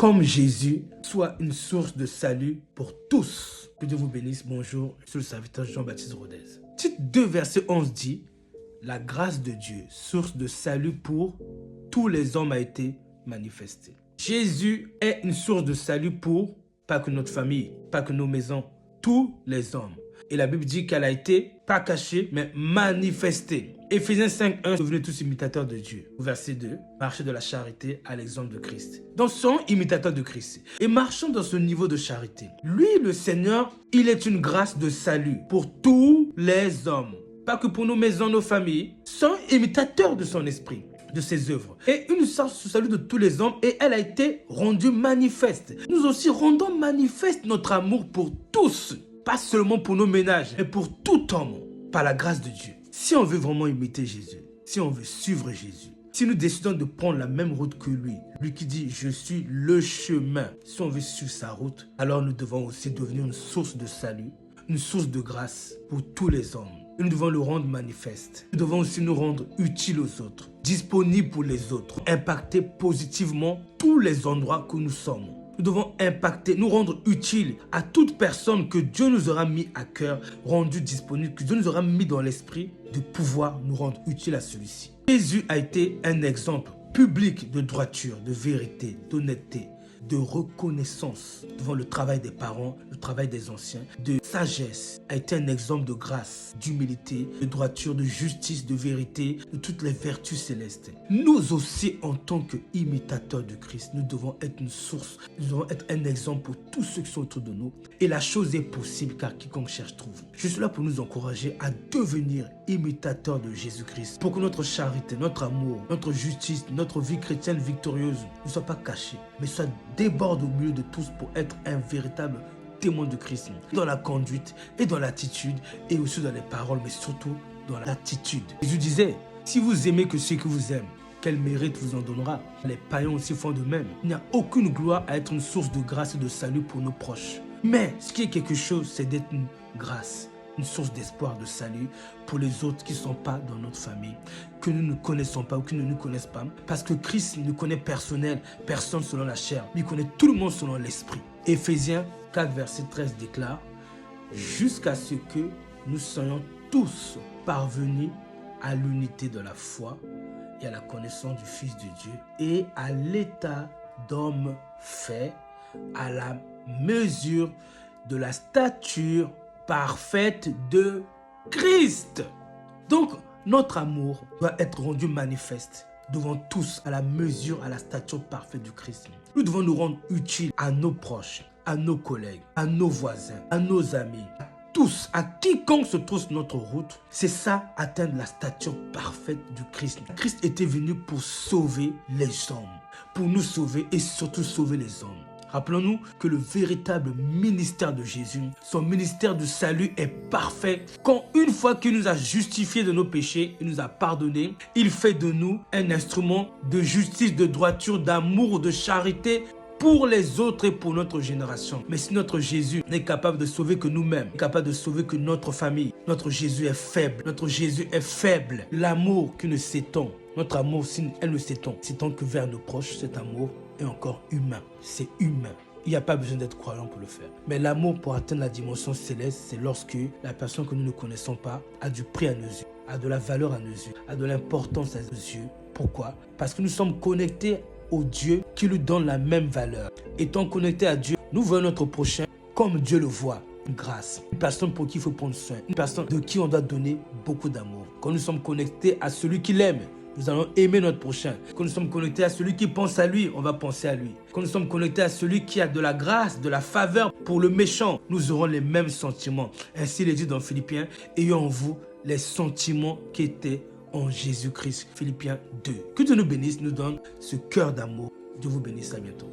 comme Jésus, soit une source de salut pour tous. Que Dieu vous bénisse. Bonjour, je suis le serviteur Jean-Baptiste Rodez. Titre 2, verset 11 dit, la grâce de Dieu, source de salut pour tous les hommes, a été manifestée. Jésus est une source de salut pour, pas que notre famille, pas que nos maisons, tous les hommes. Et la Bible dit qu'elle a été, pas cachée, mais manifestée. Éphésiens 5:1, devenez tous imitateurs de Dieu. Verset 2, marchez de la charité à l'exemple de Christ. Donc, soyons imitateurs de Christ et marchons dans ce niveau de charité. Lui, le Seigneur, il est une grâce de salut pour tous les hommes. Pas que pour nos maisons, nos familles, soyons imitateurs de son esprit, de ses œuvres. Et une source de salut de tous les hommes, et elle a été rendue manifeste. Nous aussi rendons manifeste notre amour pour tous. Pas seulement pour nos ménages, mais pour tout homme, par la grâce de Dieu. Si on veut vraiment imiter Jésus, si on veut suivre Jésus, si nous décidons de prendre la même route que lui, lui qui dit « Je suis le chemin », si on veut suivre sa route, alors nous devons aussi devenir une source de salut, une source de grâce pour tous les hommes. Nous devons le rendre manifeste. Nous devons aussi nous rendre utiles aux autres, disponibles pour les autres, impacter positivement tous les endroits que nous sommes. Nous devons impacter, nous rendre utiles à toute personne que Dieu nous aura mis à cœur, rendu disponible, que Dieu nous aura mis dans l'esprit de pouvoir nous rendre utiles à celui-ci. Jésus a été un exemple public de droiture, de vérité, d'honnêteté, de reconnaissance devant le travail des parents, le travail des anciens, de sagesse, a été un exemple de grâce, d'humilité, de droiture, de justice, de vérité, de toutes les vertus célestes. Nous aussi, en tant qu'imitateurs de Christ, nous devons être une source, nous devons être un exemple pour tous ceux qui sont autour de nous. Et la chose est possible car quiconque cherche trouve. Je suis là pour nous encourager à devenir imitateurs de Jésus-Christ, pour que notre charité, notre amour, notre justice, notre vie chrétienne victorieuse ne soit pas cachée, mais soit déborde au milieu de tous pour être un véritable témoin de Christ dans la conduite et dans l'attitude et aussi dans les paroles, mais surtout dans l'attitude. Jésus disait, si vous aimez que ceux qui vous aiment, quel mérite vous en donnera? Les païens aussi font de même. Il n'y a aucune gloire à être une source de grâce et de salut pour nos proches. Mais ce qui est quelque chose, c'est d'être une grâce, une source d'espoir, de salut pour les autres qui ne sont pas dans notre famille, que nous ne connaissons pas ou qui ne nous connaissent pas. Parce que Christ ne connaît personne selon la chair, mais il connaît tout le monde selon l'esprit. Éphésiens 4, verset 13 déclare « Jusqu'à ce que nous soyons tous parvenus à l'unité de la foi et à la connaissance du Fils de Dieu et à l'état d'homme fait, à la mesure de la stature parfaite de Christ. » Donc, notre amour doit être rendu manifeste devant tous à la mesure, à la stature parfaite du Christ. Nous devons nous rendre utiles à nos proches, à nos collègues, à nos voisins, à nos amis, à tous, à quiconque se trouve sur notre route. C'est ça, atteindre la stature parfaite du Christ. Christ était venu pour sauver les hommes, pour nous sauver et surtout sauver les hommes. Rappelons-nous que le véritable ministère de Jésus, son ministère de salut est parfait. Quand une fois qu'il nous a justifiés de nos péchés, il nous a pardonnés, il fait de nous un instrument de justice, de droiture, d'amour, de charité pour les autres et pour notre génération. Mais si notre Jésus n'est capable de sauver que nous-mêmes, capable de sauver que notre famille, notre Jésus est faible. Notre Jésus est faible. L'amour qui ne s'étend, notre amour, si elle ne s'étend que vers nos proches, cet amour est encore humain. C'est humain. Il n'y a pas besoin d'être croyant pour le faire. Mais l'amour pour atteindre la dimension céleste, c'est lorsque la personne que nous ne connaissons pas a du prix à nos yeux, a de la valeur à nos yeux, a de l'importance à nos yeux. Pourquoi? Parce que nous sommes connectés au Dieu qui lui donne la même valeur. Étant connectés à Dieu, nous voyons notre prochain comme Dieu le voit. Une grâce, une personne pour qui il faut prendre soin, une personne de qui on doit donner beaucoup d'amour. Quand nous sommes connectés à celui qui l'aime, nous allons aimer notre prochain. Quand nous sommes connectés à celui qui pense à lui, on va penser à lui. Quand nous sommes connectés à celui qui a de la grâce, de la faveur pour le méchant, nous aurons les mêmes sentiments. Ainsi il est dit dans Philippiens, ayons en vous les sentiments qui étaient en Jésus-Christ. Philippiens 2. Que Dieu nous bénisse, nous donne ce cœur d'amour. Dieu vous bénisse, à bientôt.